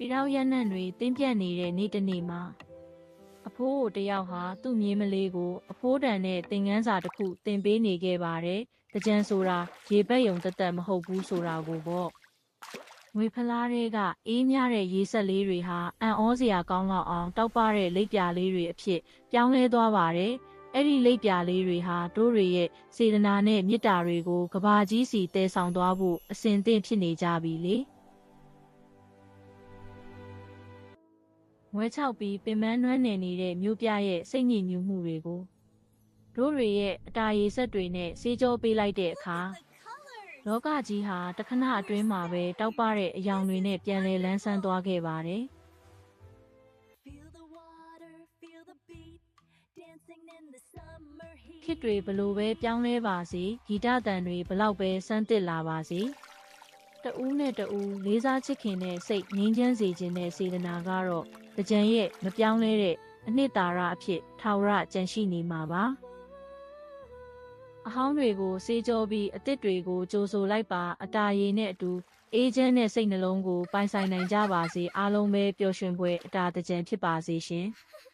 ပြည်တော်ရနံ့တွေတင်းပြတ်နေတဲ့နေ့တစ်နေ့မှာအဖိုးကိုတယောက်ဟာသူ့မြေးမလေးကိုအဖိုးတန်နဲ့သင်ငန်းစာတစ်ခုသင်ပေးနေခဲ့ပါတယ်။တကြံဆိုတာရေပက်ယုံတသက်မဟုတ်ဘူးဆိုတာကိုပေါ့။ငွေဖလားတွေကအေးမြတဲ့ရေဆက်လေးတွေဟာအံ့ဩစရာကောင်းလောက်အောင်တောက်ပတဲ့လိပ်ပြာလေးတွေအဖြစ်ပြောင်းလဲသွားပါတယ်။အဲ့ဒီလိပ်ပြာလေးတွေဟာတို့တွေရဲ့စေတနာနဲ့မေတ္တာတွေကိုကဘာကြီးစီတည်ဆောင်သွားဖို့အစဉ်သင့်ဖြစ်နေကြပြီလေ။ငွဲချောက်ပြီးပင်မနွမ်းနယ်နေတဲ့မြို့ပြရဲ့စိတ်ညစ်ညူးမှုတွေကိုတို့တွေရဲ့အတာရေဆက်တွေနဲ့ဆေးကြောပေးလိုက်တဲ့အခါလောကကြီးဟာတခဏအတွင်းမှာပဲတောက်ပတဲ့အယောင်တွေနဲ့ပြန်လဲလန်းဆန်းသွားခဲ့ပါတယ်ခေတ်တွေဘလို့ပဲပြောင်းလဲပါစေဂီတတန်တွေဘလောက်ပဲစမ်းသစ်လာပါစေတဦးနဲ့တဦးလေးစားချစ်ခင်တဲ့စိတ်ငြိမ်းချမ်းစေခြင်းနဲ့စေတနာကတော့တကြံရဲ့မပြောင်းလဲတဲ့အနှစ်သာရအဖြစ်ထာဝရကြံရှိနေမှာပါအဟောင်းတွေကိုစေးကြောပြီးအသစ်တွေကိုကြိုဆိုလိုက်ပါအတာရည်နဲ့အတူအေးချမ်းတဲ့စိတ်နှလုံးကိုပိုင်ဆိုင်နိုင်ကြပါစေအားလုံးပဲပျော်ရွှင်ပွဲအတာတကြံဖြစ်ပါစေရှင်။